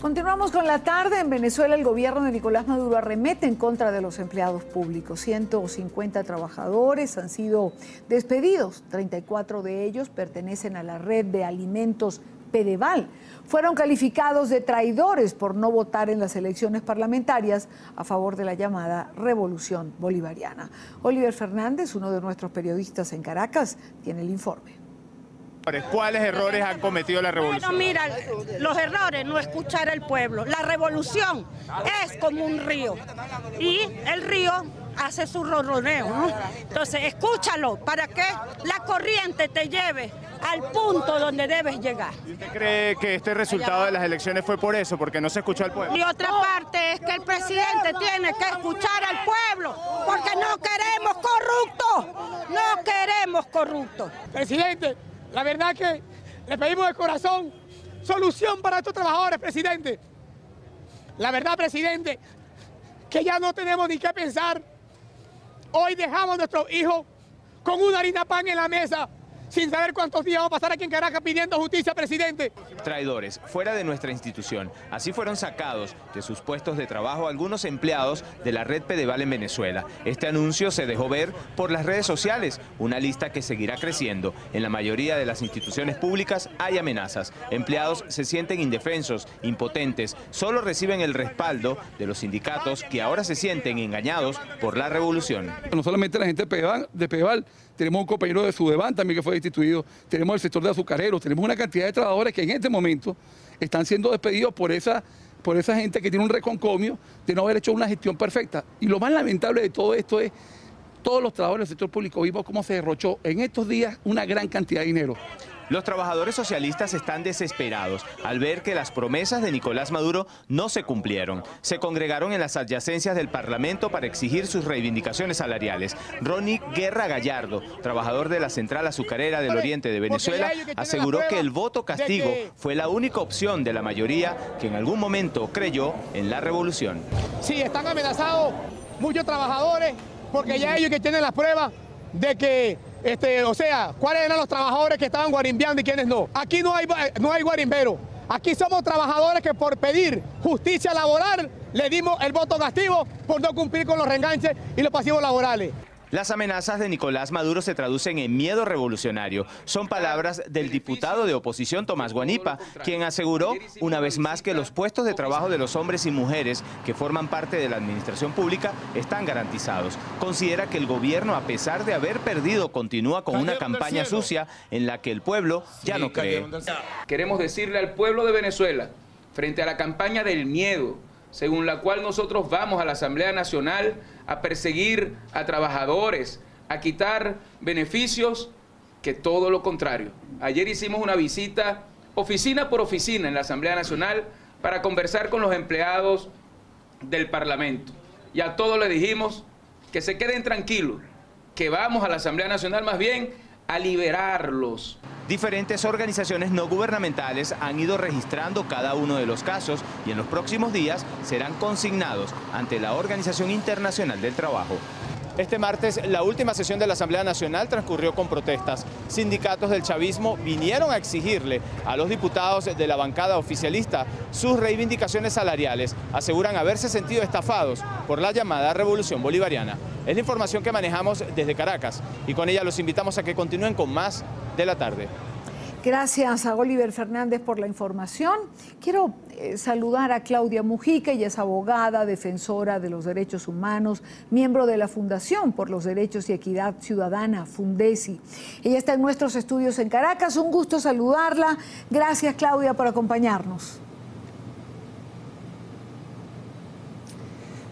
Continuamos con la tarde. En Venezuela, el gobierno de Nicolás Maduro arremete en contra de los empleados públicos. 150 trabajadores han sido despedidos. 34 de ellos pertenecen a la red de alimentos Pedeval. Fueron calificados de traidores por no votar en las elecciones parlamentarias a favor de la llamada Revolución Bolivariana. Oliver Fernández, uno de nuestros periodistas en Caracas, tiene el informe. ¿Cuáles errores han cometido la revolución? Bueno, mira, los errores, no escuchar al pueblo. La revolución es como un río y el río hace su ronroneo, ¿no? Entonces, escúchalo para que la corriente te lleve al punto donde debes llegar. ¿Y usted cree que este resultado de las elecciones fue por eso, porque no se escuchó al pueblo? Y otra parte es que el presidente tiene que escuchar al pueblo, porque no queremos corruptos, no queremos corruptos. Presidente, la verdad que le pedimos de corazón solución para estos trabajadores, presidente. La verdad, presidente, que ya no tenemos ni qué pensar. Hoy dejamos a nuestros hijos con una harina pan en la mesa, sin saber cuántos días vamos a pasar aquí en Caracas pidiendo justicia, presidente. Traidores, fuera de nuestra institución. Así fueron sacados de sus puestos de trabajo algunos empleados de la red Pedeval en Venezuela. Este anuncio se dejó ver por las redes sociales, una lista que seguirá creciendo. En la mayoría de las instituciones públicas hay amenazas. Empleados se sienten indefensos, impotentes, solo reciben el respaldo de los sindicatos que ahora se sienten engañados por la revolución. No solamente la gente de Pedeval, tenemos un compañero de Sudeban también que fue destituido, tenemos el sector de azucareros, tenemos una cantidad de trabajadores que en este momento están siendo despedidos por esa gente que tiene un reconcomio de no haber hecho una gestión perfecta. Y lo más lamentable de todo esto es todos los trabajadores del sector público. Vimos cómo se derrochó en estos días una gran cantidad de dinero. Los trabajadores socialistas están desesperados al ver que las promesas de Nicolás Maduro no se cumplieron. Se congregaron en las adyacencias del Parlamento para exigir sus reivindicaciones salariales. Ronnie Guerra Gallardo, trabajador de la Central Azucarera del Oriente de Venezuela, aseguró que el voto castigo fue la única opción de la mayoría que en algún momento creyó en la revolución. Sí, están amenazados muchos trabajadores porque ya ellos que tienen las pruebas de que cuáles eran los trabajadores que estaban guarimbeando y quiénes no. Aquí no hay guarimbero. Aquí somos trabajadores que por pedir justicia laboral le dimos el voto castigo por no cumplir con los reenganches y los pasivos laborales. Las amenazas de Nicolás Maduro se traducen en miedo revolucionario. Son palabras del diputado de oposición Tomás Guanipa, quien aseguró una vez más que los puestos de trabajo de los hombres y mujeres que forman parte de la administración pública están garantizados. Considera que el gobierno, a pesar de haber perdido, continúa con una campaña sucia en la que el pueblo ya no cree. Queremos decirle al pueblo de Venezuela, frente a la campaña del miedo, según la cual nosotros vamos a la Asamblea Nacional a perseguir a trabajadores, a quitar beneficios, que todo lo contrario. Ayer hicimos una visita oficina por oficina en la Asamblea Nacional para conversar con los empleados del Parlamento. Y a todos les dijimos que se queden tranquilos, que vamos a la Asamblea Nacional más bien a liberarlos. Diferentes organizaciones no gubernamentales han ido registrando cada uno de los casos y en los próximos días serán consignados ante la Organización Internacional del Trabajo. Este martes, la última sesión de la Asamblea Nacional transcurrió con protestas. Sindicatos del chavismo vinieron a exigirle a los diputados de la bancada oficialista sus reivindicaciones salariales. Aseguran haberse sentido estafados por la llamada Revolución Bolivariana. Es la información que manejamos desde Caracas y con ella los invitamos a que continúen con más de la tarde. Gracias a Oliver Fernández por la información. Quiero saludar a Claudia Mujica, ella es abogada, defensora de los derechos humanos, miembro de la Fundación por los Derechos y Equidad Ciudadana, Fundesi. Ella está en nuestros estudios en Caracas, un gusto saludarla. Gracias, Claudia, por acompañarnos.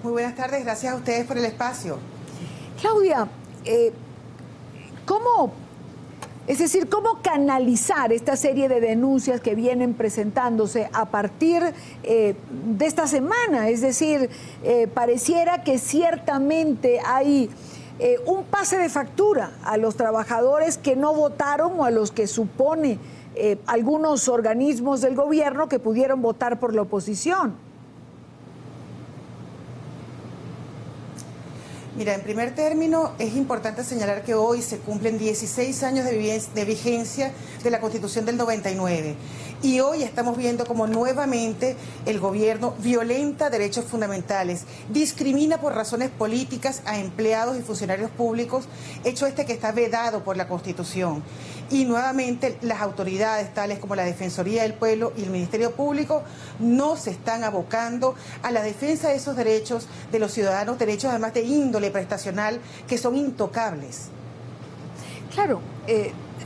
Muy buenas tardes, gracias a ustedes por el espacio. Claudia, ¿cómo canalizar esta serie de denuncias que vienen presentándose a partir de esta semana? Es decir, pareciera que ciertamente hay un pase de factura a los trabajadores que no votaron o a los que supone algunos organismos del gobierno que pudieron votar por la oposición. Mira, en primer término, es importante señalar que hoy se cumplen 16 años de vigencia de la Constitución del 99. Y hoy estamos viendo como nuevamente el gobierno violenta derechos fundamentales, discrimina por razones políticas a empleados y funcionarios públicos, hecho que está vedado por la Constitución. Y nuevamente las autoridades, tales como la Defensoría del Pueblo y el Ministerio Público, no se están abocando a la defensa de esos derechos de los ciudadanos, derechos además de índole prestacional, que son intocables. Claro,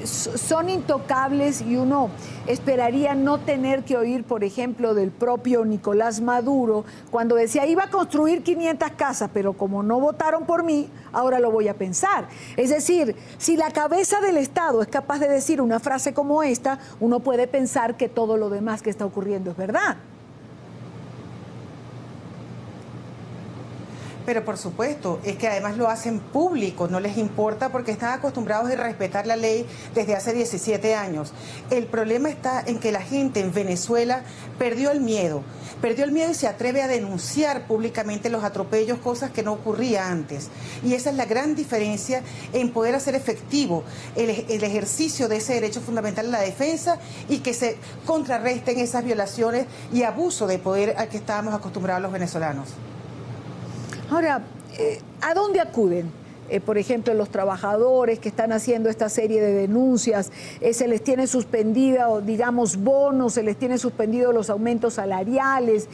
son intocables y uno esperaría no tener que oír, por ejemplo, del propio Nicolás Maduro, cuando decía iba a construir 500 casas, pero como no votaron por mí, ahora lo voy a pensar. Es decir, si la cabeza del Estado es capaz de decir una frase como esta, uno puede pensar que todo lo demás que está ocurriendo es verdad. Pero por supuesto, es que además lo hacen público, no les importa porque están acostumbrados a respetar la ley desde hace 17 años. El problema está en que la gente en Venezuela perdió el miedo y se atreve a denunciar públicamente los atropellos, cosas que no ocurría antes. Y esa es la gran diferencia en poder hacer efectivo el ejercicio de ese derecho fundamental a la defensa y que se contrarresten esas violaciones y abuso de poder al que estábamos acostumbrados los venezolanos. Ahora, ¿a dónde acuden? Por ejemplo, los trabajadores que están haciendo esta serie de denuncias, se les tiene suspendido, digamos, bonos, se les tiene suspendido los aumentos salariales,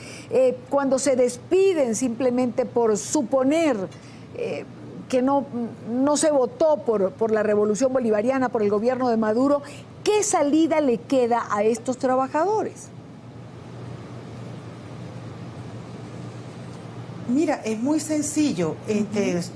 cuando se despiden simplemente por suponer que no se votó por la revolución bolivariana, por el gobierno de Maduro, ¿qué salida le queda a estos trabajadores? Mira, es muy sencillo,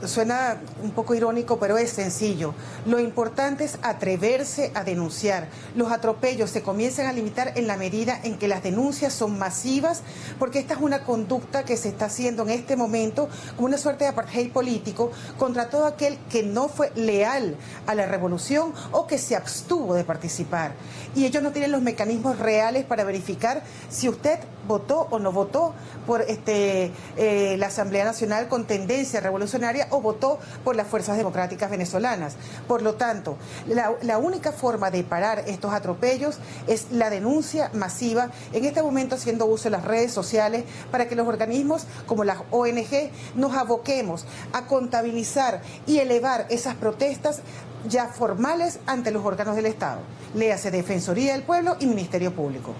suena un poco irónico, pero es sencillo. Lo importante es atreverse a denunciar. Los atropellos se comienzan a limitar en la medida en que las denuncias son masivas, porque esta es una conducta que se está haciendo en este momento como una suerte de apartheid político contra todo aquel que no fue leal a la revolución o que se abstuvo de participar. Y ellos no tienen los mecanismos reales para verificar si usted votó o no votó por la Asamblea Nacional con tendencia revolucionaria o votó por las fuerzas democráticas venezolanas. Por lo tanto, la única forma de parar estos atropellos es la denuncia masiva, en este momento haciendo uso de las redes sociales para que los organismos como las ONG nos aboquemos a contabilizar y elevar esas protestas ya formales ante los órganos del Estado. Léase Defensoría del Pueblo y Ministerio Público.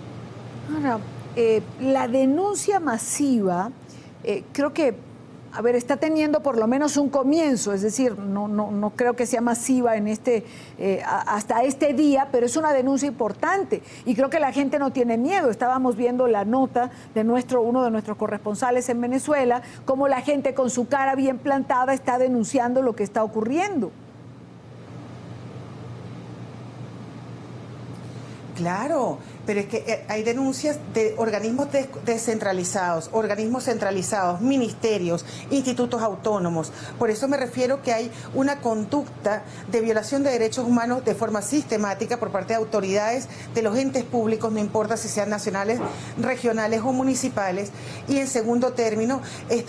Ahora, la denuncia masiva, creo que, a ver, está teniendo por lo menos un comienzo, es decir, no creo que sea masiva en hasta este día, pero es una denuncia importante y creo que la gente no tiene miedo. Estábamos viendo la nota de uno de nuestros corresponsales en Venezuela, cómo la gente con su cara bien plantada está denunciando lo que está ocurriendo. Claro, pero es que hay denuncias de organismos descentralizados, organismos centralizados, ministerios, institutos autónomos. Por eso me refiero que hay una conducta de violación de derechos humanos de forma sistemática por parte de autoridades de los entes públicos, no importa si sean nacionales, regionales o municipales. Y en segundo término,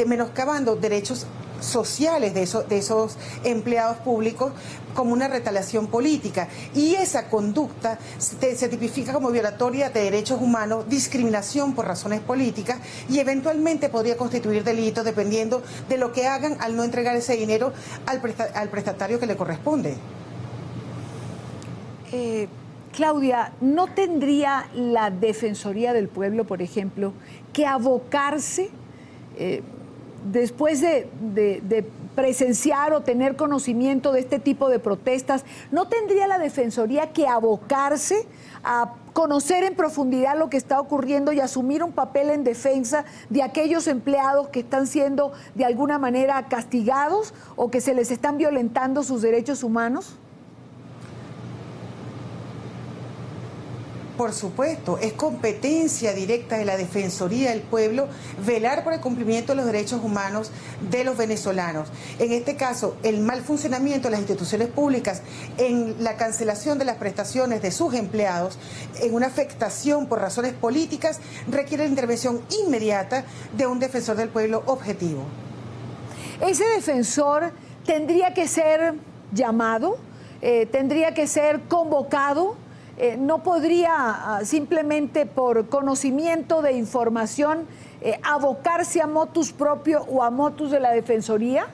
menoscabando derechos sociales de esos empleados públicos como una retaliación política. Y esa conducta se tipifica como violatoria de derechos humanos, discriminación por razones políticas y eventualmente podría constituir delito dependiendo de lo que hagan al no entregar ese dinero al prestatario que le corresponde. Claudia, ¿no tendría la Defensoría del Pueblo, por ejemplo, que abocarse después de presenciar o tener conocimiento de este tipo de protestas, ¿no tendría la Defensoría que abocarse a conocer en profundidad lo que está ocurriendo y asumir un papel en defensa de aquellos empleados que están siendo de alguna manera castigados o que se les están violentando sus derechos humanos? Por supuesto, es competencia directa de la Defensoría del Pueblo velar por el cumplimiento de los derechos humanos de los venezolanos. En este caso, el mal funcionamiento de las instituciones públicas en la cancelación de las prestaciones de sus empleados, en una afectación por razones políticas, requiere la intervención inmediata de un defensor del pueblo objetivo. Ese defensor tendría que ser llamado, tendría que ser convocado. ¿no podría simplemente por conocimiento de información abocarse a motus propio o a motus de la Defensoría?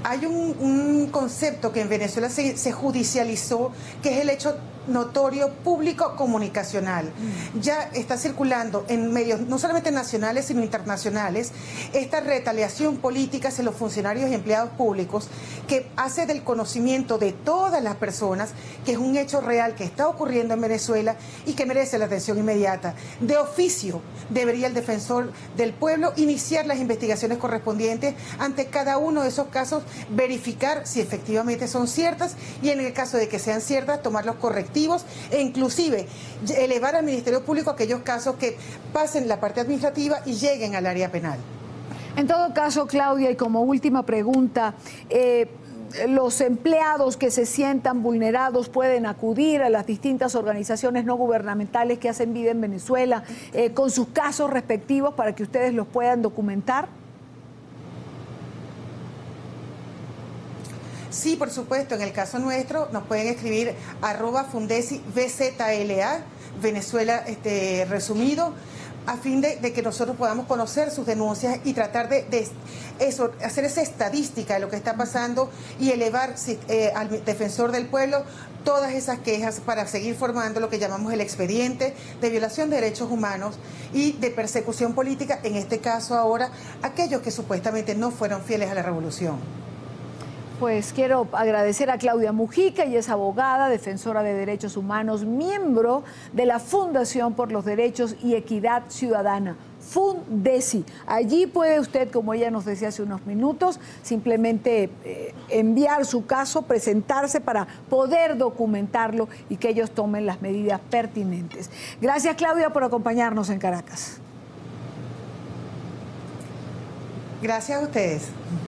Hay un concepto que en Venezuela se judicializó, que es el hecho notorio público comunicacional. Ya está circulando en medios no solamente nacionales sino internacionales esta retaliación política hacia los funcionarios y empleados públicos, que hace del conocimiento de todas las personas que es un hecho real que está ocurriendo en Venezuela y que merece la atención inmediata. De oficio debería el defensor del pueblo iniciar las investigaciones correspondientes ante cada uno de esos casos, verificar si efectivamente son ciertas y en el caso de que sean ciertas tomar los correctivos e inclusive elevar al Ministerio Público aquellos casos que pasen la parte administrativa y lleguen al área penal. En todo caso, Claudia, y como última pregunta, los empleados que se sientan vulnerados pueden acudir a las distintas organizaciones no gubernamentales que hacen vida en Venezuela con sus casos respectivos para que ustedes los puedan documentar. Sí, por supuesto, en el caso nuestro nos pueden escribir @fundesi_VZLA, Venezuela resumido, a fin de que nosotros podamos conocer sus denuncias y tratar de eso, hacer esa estadística de lo que está pasando y elevar al defensor del pueblo todas esas quejas para seguir formando lo que llamamos el expediente de violación de derechos humanos y de persecución política, en este caso ahora, aquellos que supuestamente no fueron fieles a la revolución. Pues quiero agradecer a Claudia Mujica, ella es abogada, defensora de derechos humanos, miembro de la Fundación por los Derechos y Equidad Ciudadana, Fundesi. Allí puede usted, como ella nos decía hace unos minutos, simplemente enviar su caso, presentarse para poder documentarlo y que ellos tomen las medidas pertinentes. Gracias, Claudia, por acompañarnos en Caracas. Gracias a ustedes.